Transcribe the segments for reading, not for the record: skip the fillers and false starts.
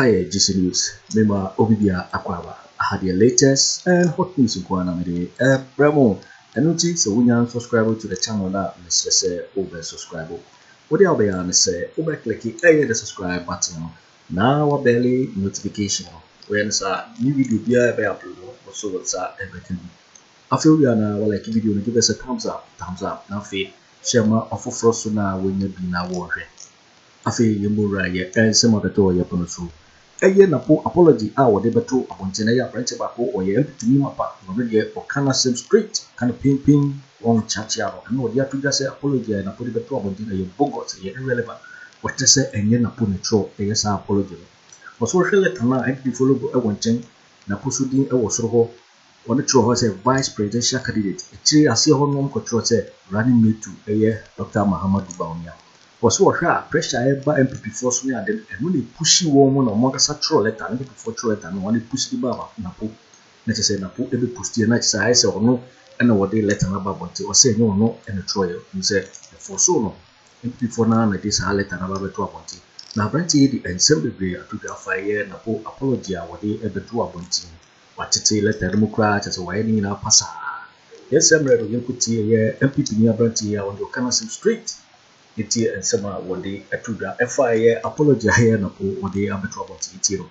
Hi, GC News. Mema Obibia Akwaba. I had the latest and hot news in Kwanamidi. Bremo, and so we now subscribe to the channel now. Let's say over subscribe. What the other say over click the subscribe button. Now a belly notification. When a new video be uploaded, so what's everything. I feel we are now like video give us a thumbs up. Now feed share my offer frost now when you be now working. I feel you move right and some of the door you're going to. Napo apology our debato abontina ya branch bako or ye NPP mapa no ye or kana same street kind of ping on chat ya no dia to just say apology na po debato abontina ye bogus ye irrelevant what to say enye napo netro ye sa apology was so let na NPP follow go wonchen na posudin e wo soro ho one tro ho say vice presidential candidate e chi ase ho no control say running mate to ye Dr. Mahama Bawumia was so pressure by NPP force me and then pushy woman or Mogasa troll letter and before troll letter and one push the baba Napo. Let's say Napo every push the night size or no and what they letter about or say no and a troll. You say for so no NPP for now this letter about to about it. Now branch the assembly to the fire Napo apology what they ever do about it. What to say letter Democrat as a winding in our passa. Yes, I'm ready to put here NPP near branch here on the Canassim Street. It and some one day a to the FIA apology here Napo what they are trouble to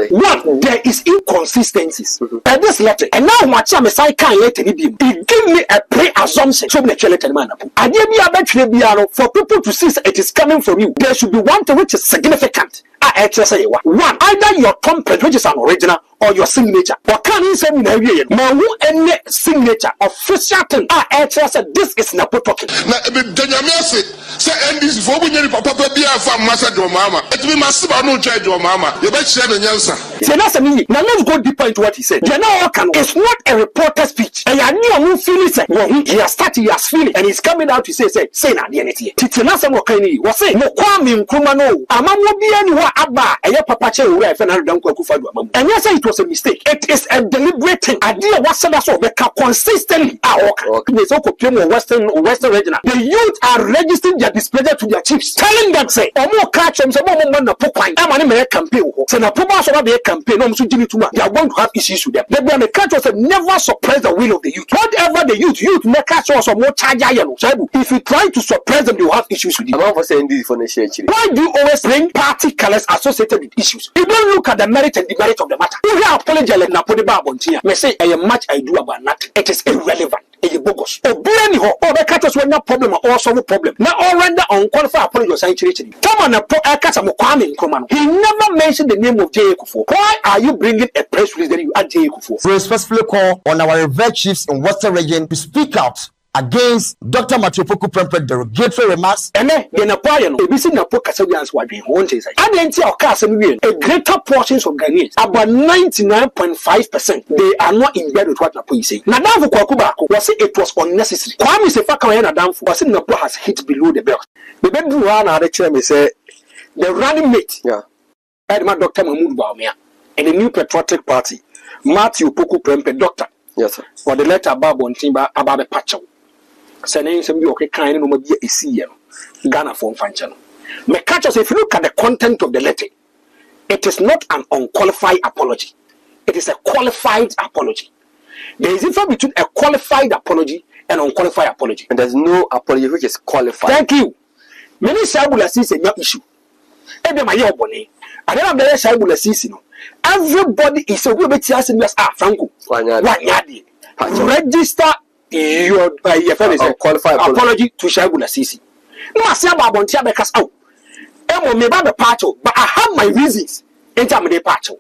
one, there is inconsistencies. And this letter, and now much I'm a psychiatrist let it give me a pre-assumption. So much letter man. I give you a better for people to see it is coming from you. There should be one thing which is significant. One, either your thumbprint, which is an original, or your signature. What can you say? Now, any signature official thing. Said this is Napo talking. Now, say and this for we need papa be a farm master to mama. It be massive no charge to mama. You bet share the answer. Say that's a meaning. Now let's go deeper into what he said. It's not a reporter speech. And I knew feeling say he has started, he has feeling, and he's coming out to say na the anything. Titinasa mo kani was say no kwame nkruma no. Amamu bi anu aba eye papa che we afa na dan Akufo-Addo amamu. And yes, it was a mistake. It is a deliberate thing. Idea was said so be consistently. There's no Western regional. The youth are registering their displeasure to their chiefs, telling them say omo catch them say omo man na pokwan. Am ani me campaign ho. Say na poba so be campaign no so jini tuma. They are going to have issues with them. The catch was never suppress the will of the youth. Whatever the youth make catch us more charge yellow. If you try to suppress them, they will have issues with you. Why do you always bring party colors associated with issues? You don't look at the merit and demerit of the matter. You hear apology like Napo de Babontia. Me say a much I do about nothing. It is irrelevant. It's bogus. Obiani ho. The catch us when no problem or solve a problem. Now all render unqualified apology was actually. Come on, he never mentioned the name of Akufo. Why are you bringing a press release that you add Akufo? We respectfully call on our revered chiefs in Western region to speak out against Dr. Matthew Prempeh derogatory remarks. And then Napoleon, ABC Napo Casabians were being wanted. I didn't see our cast a greater portions of Ghanaians, about 99.5%, they are not in bed with what Napo is saying. Nadavu Kwaku was saying it was unnecessary. Kwame Sefaka Adamfu was saying Napo has hit below the belt. The bedroom one had a chairman say the running mate, Edma Dr. Mahmoud Bawumia, and the new patriotic party, Matthew Prempeh, doctor. Yes, sir. For the letter about one thing about the patcho. Saying some you okay kind of be a CM Ghana form function. Me catch us if you look at the content of the letter, it is not an unqualified apology. It is a qualified apology. There is a difference between a qualified apology and unqualified apology. And there's no apology which is qualified. Thank you. Many Shaibula sees a issue. Every my year bonnet. I don't know Shaibula sees no. Everybody is a little bit asking us, Franco. Register your qualified apology to Shaibula Sisi. Masaba Bontia because out. Emo me ba the parto, but I have my reasons. Enter me the parto.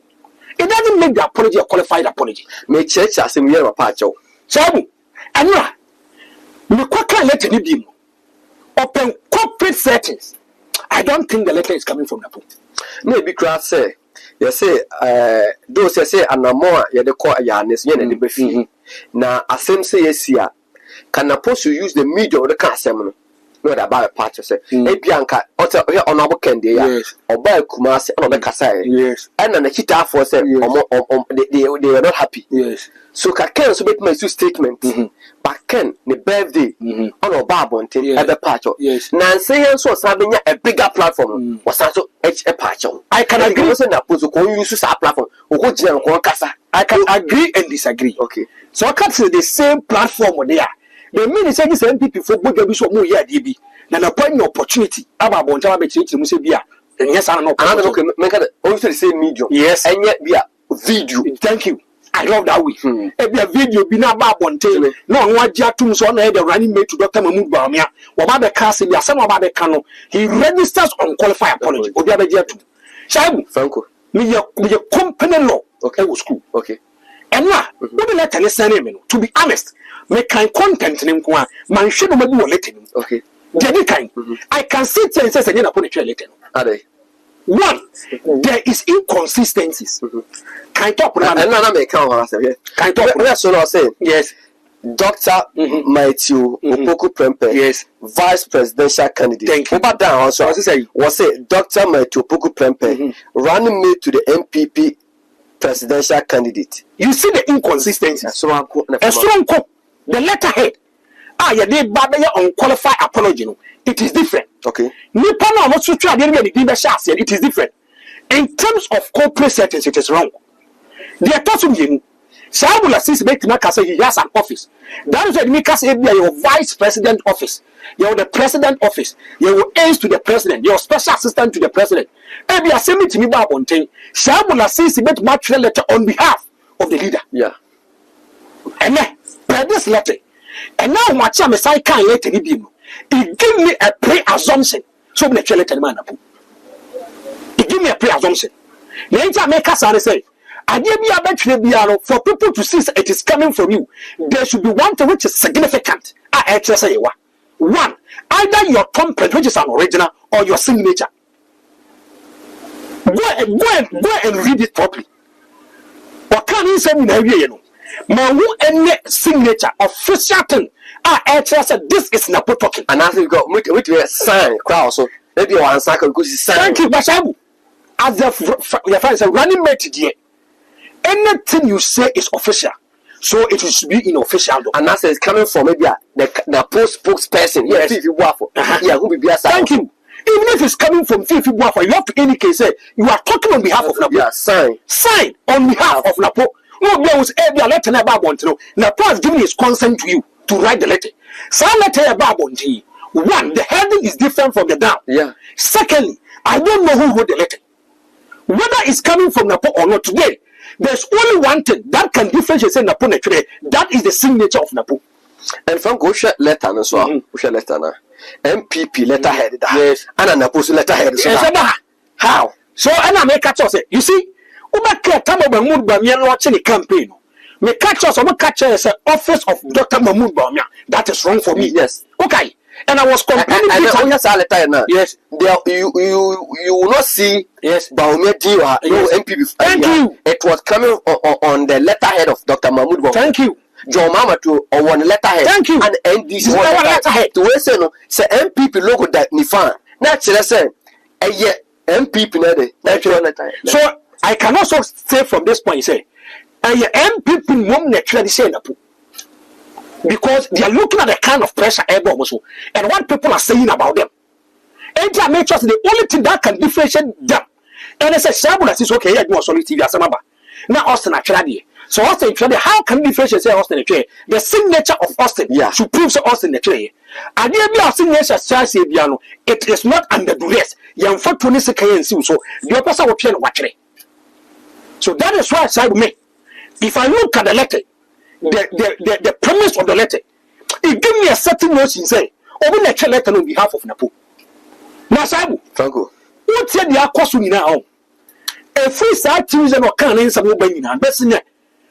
It doesn't make the apology a qualified apology. Me church as a mere parto. Shabu, and me kwaka letter ni dim. Open corporate settings. I don't think the letter is coming from Napo. Maybe crowd say. You say, those say, and no more, you're the core Yanis, yen and the befi. Now, as same say, yes, here, can Napo use the media of the castle? no da ba part say e bianka honorable Kennedy ya oba Kumasi and oba Kasai yes and na kita for say they were not happy yes so ka Ken so make my statement but Ken the birthday on oba bonte e be part yes na say so sabenya a bigger platform was also a part I can agree say na pozo ko use sa platform o ko gina ko kasa I can agree and disagree okay so I can say the same platform there. The meaning say this NPP for good be so more here DB. Then appoint opportunity. Aba bonja be change mu say bia. Yes I no. And okay make also the same medium. Yes. And yet bia video. Thank you. I love that way. E bia video bi na ba bonte. No no agya tum so na the running mate to Dr. Mahmoud Bawumia. Wo ba be ka say bia say wo ba be ka no. He registers unqualified apology. Obi abegya tum. Shaibu Franco. Me ye company law. Okay Wo school. Okay. And now, what the letter is saying, to be honest, make kind content in Kwa, man should not be letting. Okay. Kind. I can sit and say, again, upon a letter. Are they? One, there is inconsistencies. Can I talk? And now make count. Can I talk? That's what I say. Yes. Dr. Matthew Opoku Prempeh, yes, vice presidential candidate. Thank you. But down also, was it Dr. Matthew Opoku Prempeh running mate to the NPP presidential candidate? You see the inconsistency. A strong cop. The letterhead. You did bad unqualified apology. It is different. Okay. It is different. In terms of corporate settings, it is wrong. They are talking him. Saul assist make say he has an office. That is why make us your vice president office. You're the president office. You aides to the president. You're special assistant to the president. And we are sending to me about one thing. Saul assist make material letter on behalf of the leader. Yeah. And then this letter. And now what I'm saying can letter it give me a pre-assumption. So the letter man. It give me a pre-assumption. The make us say. For people to see it is coming from you, there should be one thing which is significant. One, either your thumbprint, which is an original, or your signature. Go and read it properly. What can you say? Any signature, official thing. This is Napo talking. And after you got with a sign, crowd, so maybe you answer because sign. Thank you, Bashabu. As your friend said, running mate today. Anything you say is official, so it should be unofficial. And that is coming from maybe the post spokesperson. Yes, thank you. Even if it's coming from Fifi Buafo, you have to indicate say you are talking on behalf of Napo. Yeah, sign on behalf of Napo. No, there was a letter about want to know. Napo has given his consent to you to write the letter. Some letter about want to. One, the heading is different from the down. Yeah. Secondly, I don't know who wrote the letter. Whether it's coming from Napo or not today. There's only one thing that can differentiate Napo today. That is the signature of Napo. And from go share letter no so share letter na MPP letterhead that. Yes. And Napo's letterhead so how? So I make catch us. You see, Ubaka Tamo Mahmoud Bawumia watching the campaign. Me catch us say office of Dr. Mahmoud Bawumia. That is wrong for me. Yes. Okay. And I was complaining. Yes. You will not see Bawumia deal NPP. Thank you. It was coming on the letterhead of Dr. Mahmoud Bawumia. Thank you. John Mama to on one letterhead. Thank you. And this is one letterhead. To say no, say MPP logo that Nifan. Naturally say, MPP natural letterhead. So I can also say from this point, say, MPP mom naturally say Napo. Because they are looking at the kind of pressure also, and what people are saying about them. And they make sure the only thing that can differentiate them. And they say, Shabula says, okay, I do a solid TV as a member. Now, Austin actually. So, Austin, how can differentiate say Austin? The signature of Austin should prove so Austin. And the signature, it is not under duress. Young for 20 seconds, so the person will try to watch it. So, that is why I say, if I look at the letter, the premise of the letter, it gave me a certain notion say, open a letter on behalf of Napo. Now, Sabu, Franco, what said the Akosu now? A free side Tuesday or can in some opening and best in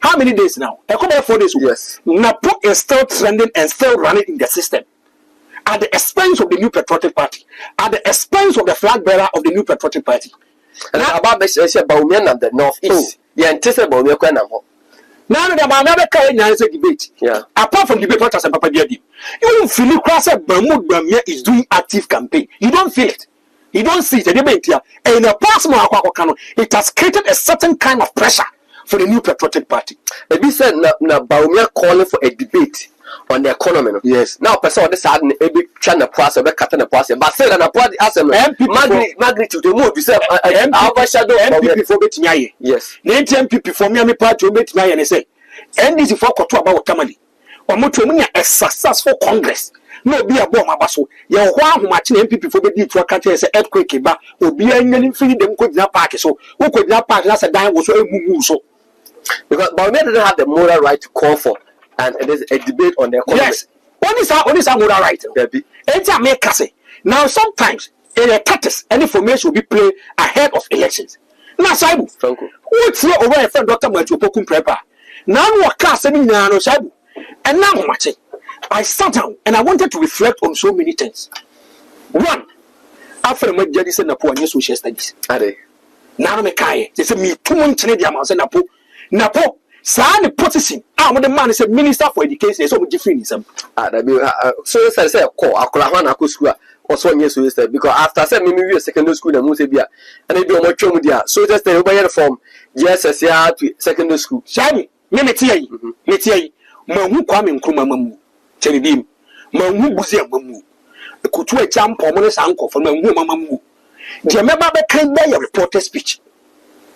how many days now? I come 4 days. Yes. Napo is still trending and still running in the system at the expense of the New Patriotic Party, at the expense of the flag bearer of the New Patriotic Party. And about Bawumia and the Northeast, the anticipate Bawumia. Now the Mahama is a debate. Yeah. Apart from debate, what has a papa did? You don't feel it. Cross Bawumia is doing active campaign. You don't feel it. You don't see it. A debate here. And a personal it has created a certain kind of pressure for the new patriotic party. Maybe said na Bawumia calling for a debate on the economy. No? Yes. Now person on this side be trying to process, be cutting the process. But say that na party as magnitude the move. You say overshadow NPP for betimi. Yes. NPP for me party betimi and say NDC for koto about tamale. Omoto mu a successful congress. No be abo mabaso. Ye ho ahomache na NPP for be di to aka say earthquake ba obi anyani fini dem ko dina park so. Wo ko dina park na say dan wo so emumu so. Because Bawumia doesn't have the moral right to call for and there's a debate on the economy. Yes. Only some moral right. Now sometimes in a practice, any information will be played ahead of elections. Now Saibu, what's your over friend Dr. Matiopoku prepare? Now what cast any no Saibu. And now watching. I sat down and I wanted to reflect on so many things. One, after my journey said Napo and social studies. Are they? Now me kai. They said me 2 months in the Napo. Sa the position. The man is a minister for education. So much different. So I say call Akola school was 1 year so because after say me secondary school and must be and they do much with their so just the buy from yes to secondary school. Sammy, me tie. Mahu Kwame Nkrumah mamu. Cheribim. Mahu Buzi mamu. Kutu e champ omone sanko for mahu mamu. Do you remember the kind of reporter speech?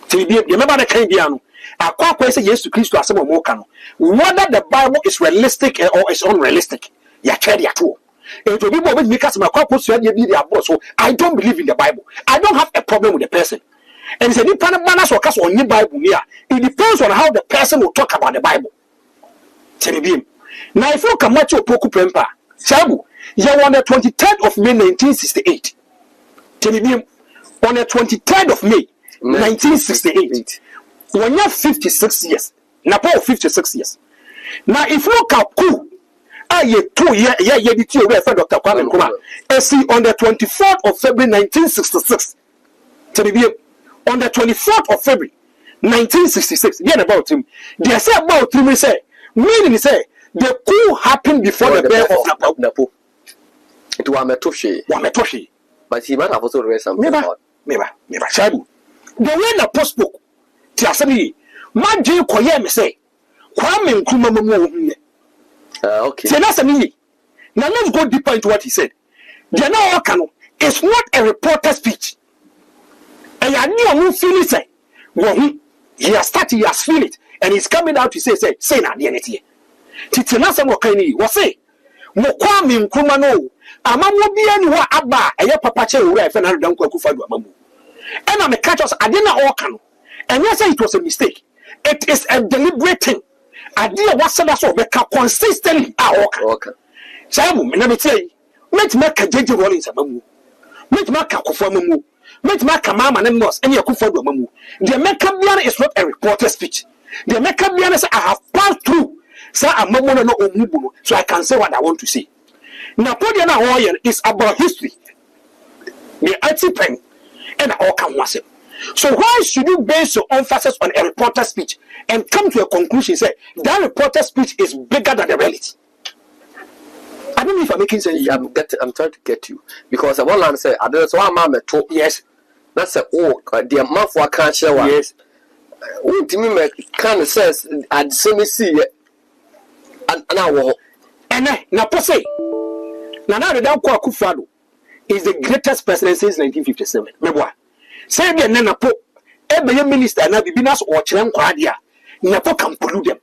Cheribim, you remember the kind biano? Akwa say yes to Christ as some more cano. Whether the Bible is realistic or is unrealistic, ya carry at all. It will be more because my corpus so I don't believe in the Bible. I don't have a problem with the person. And it's a new kind of manners or cast on your Bible here. It depends on how the person will talk about the Bible. Cheribim. Now if you come at your Poku Prempa, Sabu, you on the 23rd of May 1968. Cheribim, on the 23rd of May 1968. When you're 56 years, Napo 56 years. Now, if you look at coup, I 2 years, Dr. Kwame Nkrumah, on the 24th of February 1966. On the 24th of February 1966, again about him. They say about him, meaning say the coup happened before the birth of Napo. It was Wametoshi. But he might have also read something about Maybe. The way Napo spoke. Tiasemi, Maji Koye me say, Kwame Nkrumah mamu. Okay. Now let's go deeper into what he said. It's not a reporter speech. And I knew I feel it say. He has started, he has feel it, and he's coming out to say na the entity. Titinasa Mokani was say, Kwame Nkrumah no, Amamu be anyone abba, a papa che ure, if another Akufo-Addo mamu. And I'm a catch us, I didn't know. And yes, it was a mistake. It is a deliberate thing. I did what said so consistently. Okay. Samu, let me tell you, make a JJ Rollins a mamu. Make Akufo-Addo. Make Mahama and Moss and Akufo-Addo mamu. The Mekabiana is not a reporter speech. The Mekabiana says I have passed through. So I'm no omubu, so I can say what I want to say. Napoleon Warrior is about history. The anti-pen and all can was it. So why should you base your emphasis on a reporter speech and come to a conclusion say that reporter speech is bigger than the reality? I don't know if I'm making sense. I'm trying to get you because I want to say I don't know why mama talk. Yes, that's a the amount for can't share one. Yes, to me make kind of sense. I'd see and now Napo say now the Akufo-Addo is the greatest president since 1957. Remember? Say the Napo, every minister na bibinas or Chiran Kwadia, Napo can pollute them.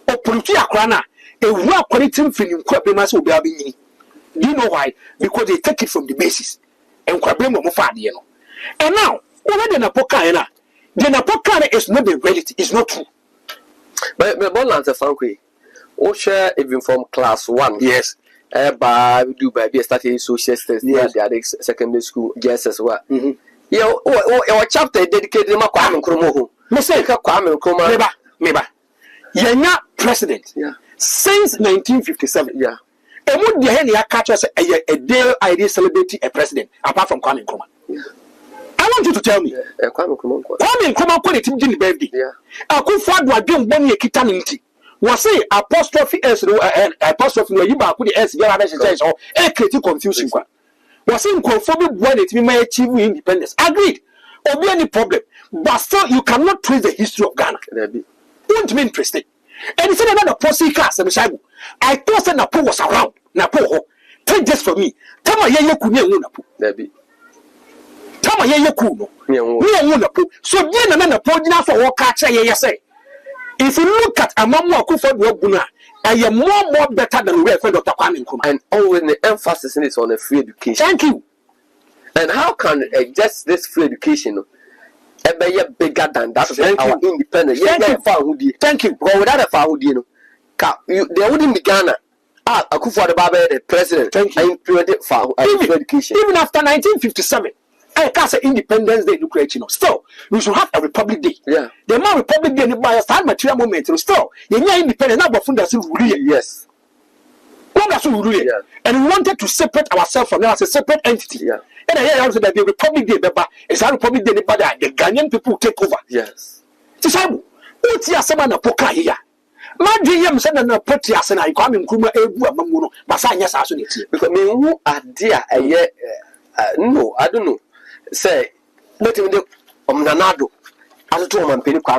Or pollute Akrana, a work quality film Kwabena will be having. Do you know why? Because they take it from the basis. And Kwabena Mufadi. And now, over the Napo Kana, the Napo Kana is not the reality, it's not true. But Bonlands of Frankly, all share even from class 1. Yes. By starting social studies, the secondary school, yes, as well. Your chapter dedicated to Kwame Nkrumah. Mr. Kwame Nkrumah, Meba. You're not president since 1957. Yeah. And what the hell you catch us a day idea celebrating a president apart from Kwame Nkrumah? want you to tell me. Kwame Nkrumah ko the team Jini birthday. Akufo-Addo adwen boni ekita nti. Was say apostrophe s apostrophe no yiba ko the s get have say so e create confusion kwa. Was say nkrofo bi bua the team may achieve independence. Agreed. Obi any problem. But still you cannot trace the history of Ghana. Won't be interested. And he said another posse class I thought that Napo was around. Napo take this for me. Tama ye kuni Napo. Tama ye kuno. Napo. So then Napo dina for what catch ye say. If you look at Amamu Akufo-Addo Buna, I am more better than we have Dr. Kwame Nkrumah. And always the emphasis is on the free education. Thank you. And how can just this free education be bigger than that? Our independence. Thank you. But without a Fahudi, they wouldn't be Ghana. Akufo-Addo the president. Thank you. Implemented for education. Even after 1957. I can't say Independence Day, still, we should have a Republic Day. Yeah. The more Republic Day, by a time material moment, still, you're independent, not before that's yes. And we wanted to separate ourselves from them as a separate entity. Yeah. And I hear that the Republic Day, it's a Republic Day, the Ghanaian people take over. Yes. What's your seven poker here? My dream said that put your son, I come in Kuma, Mamuno, Basanya Sassonity. Because me, who are dear, no, I don't know. Say, let him do Nanado as a two man penny. How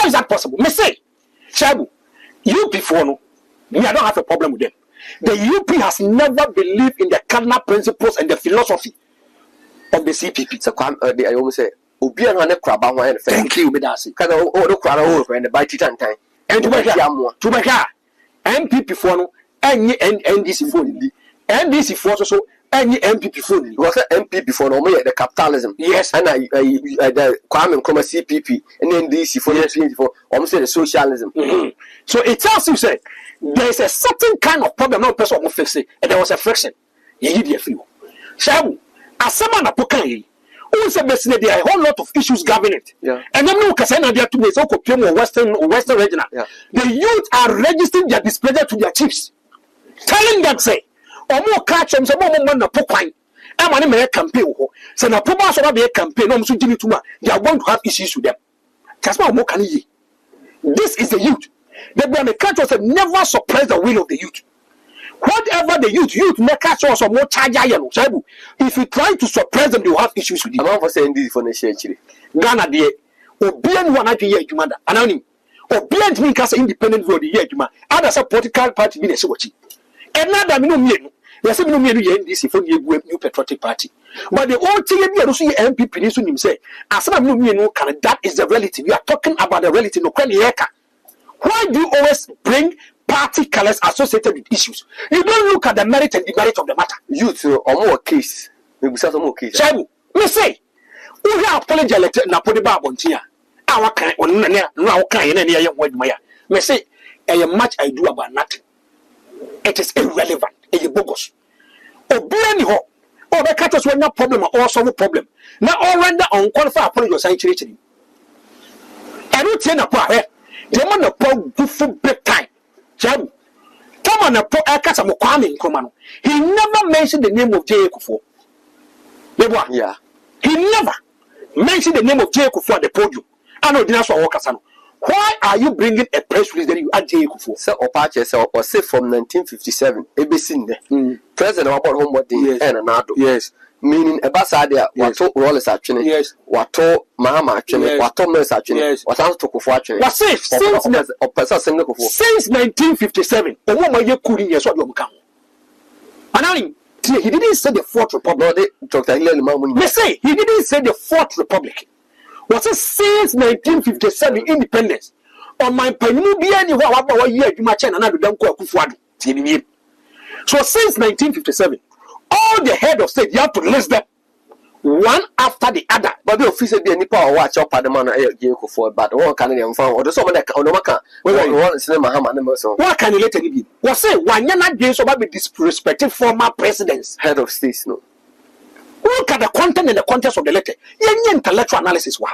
is that possible? Me say, Shabu, you before no, me, I don't have a problem with them. The UP has never believed in the cardinal principles and the philosophy of the CPP. So, I always say, Obian on the crab, thank you, Bedasi. Can all crowd over and the bite time. And to make NPP for no, and NDC for NDC for so. Any NPP phone was an NPP for the capitalism. Yes, and the Kwame Nkrumah CPP and then DC for almost the socialism. So it tells you say there is a certain kind of problem no person will fix it, and there was a friction. You need a few. Shabu, as someone a pokai, who said there are a whole lot of issues governing it. Yeah. And then no Kasana there to be so Western regional. Yeah. The youth are registering their displeasure to their chiefs, telling them say. Or more catch them, some more na pokwan. I'm an American campaign. So now, Puma shall be a campaign. No, they are going to have issues with them. That's why more can ye. This is the youth. The country said never suppress the will of the youth. Whatever the youth may catch us or more charge. If you try to suppress them, they will have issues with you. I'm not saying this for the share. Ghana, dear, Obian one at the year, Jumanda, Anani, Obian mean cast independent for the year, Juma. Others a political party in a swatchy. And now that no there's no NDC for the new patriotic party. But the old thing you see NPP needs to say, as some no that is the relative. We are talking about the relative. No, why do you always bring party colors associated with issues? You don't look at the merit and demerit of the matter. You too, or more case. Maybe some more case. Shabu, me say, we have apology letter Napo Babontia. Our kind on now kind and any young word Maya. Me say, much I do about nothing. It is irrelevant. It is bogus. Obiani ho. Oh, the catches were no problem or solve a problem. Now all render unqualified apology or sanctuary. I don't say Napo. The man of Paul for big time. Jam. Come on, Napo Akasa Kwame Nkrumah. He never mentioned the name of Akufo. Yeah. He never mentioned the name of Akufo at the podium. I know that's what Wakasano. Why are you bringing a press release that you add Akufo? So, Opache, or say from 1957, ABC, President of Homework Day and Anado. Yes. Meaning a Basadia, Wato Rollers actually, yes, Wato Mahama actually, Wato Mers actually, yes, Wato Tokufo actually. But since 1957, the woman you couldn't hear what you become. And he didn't say the Fourth Republic. They say he didn't say the Fourth Republic. Was it since 1957 independence? On my penny be anywhere about year you match and another don't go Akufo-Addo. So since 1957, all the head of state you have to list them one after the other. But the officer be any power watch up at the man for but one can found or the someone that on the Maka. What can you let any be? Was say one year not being so about disrespected former presidents, head of states, no. Look at the content and the context of the letter. Any intellectual analysis. One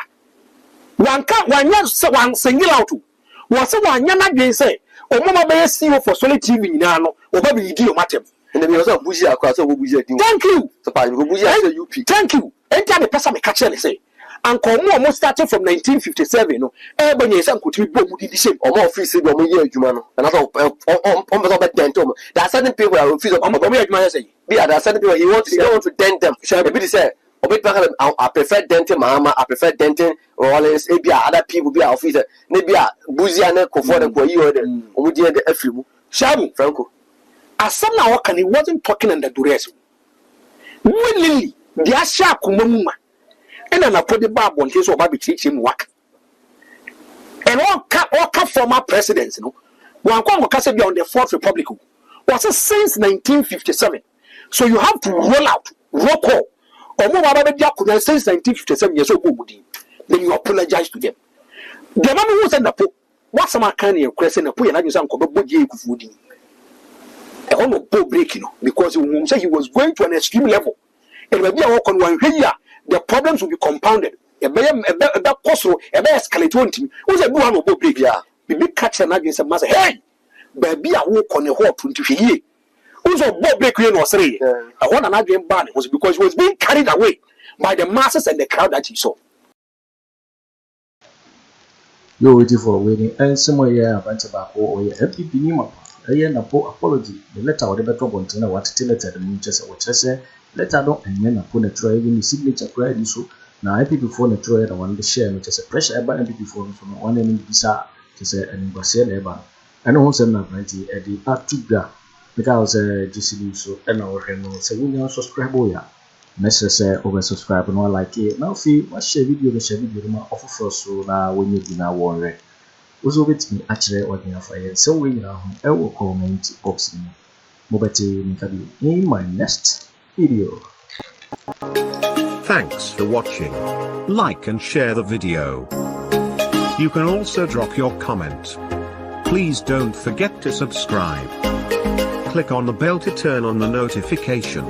single out. Was one year not being say, or Mama Bay CEO for Solid TV Nano, or Baby Dio Matem. And then he was a Busia across over Busia. Thank you. Thank you. enter the person me catch them say and come almost starting from 1957 no everybody say could be boom the same omo office be omo ye adwuma no and that's on be dent them there are certain people who office omo ye adwuma say be there are certain people he want to dent them maybe say I prefer denting Mahama, I prefer denting Rollins, maybe other people be officer, maybe a Buzia and Kofor and Koyi or the Afriyie. Shabu, Franco. As some now can he wasn't talking under duress. Willingly, the Asha Kumuma, and then I put the barb on his or Baby teach him work. And all former presidents, you know, one Congo Cassidy on the Fourth Republic was since 1957. So you have to roll call. Or more since 1957 years old, then you apologize to them. The man who said Napo, what's some kind of question? And I just uncle Boakye Agyarko. I want to go breaking because he said he was going to an extreme level. And when we are on one here, the problems will be compounded. A better cost, a better escalate one team. Who's a one of break? Yeah, the big catch and against a master. Hey, baby, I walk on a hot 20 years. Also, Bob Bakery was saying, I want another ban was because he was being carried away by the masses and the crowd that he saw. You're waiting for a wedding, and somewhere here, Banter or your NPP Nima. A year Napo apology. The letter or the better container what till it at the Manchester, which I say, letter don't and men upon a tray in the signature prayer issue. Now, NPP phone a tray and one the share, which is a pressure about NPP phone from one enemy visa to say an Brazil ever. I know who's not 90 at the Atta. Because GCD so and our channel say we now subscribe ya message say over subscribe and like it now feel what share video ma offer so na when you do na worry also with me actually what you for so we now I will comment box in in my next video. Thanks for watching. Like and share the video. You can also drop your comment. Please don't forget to subscribe. Click on the bell to turn on the notification.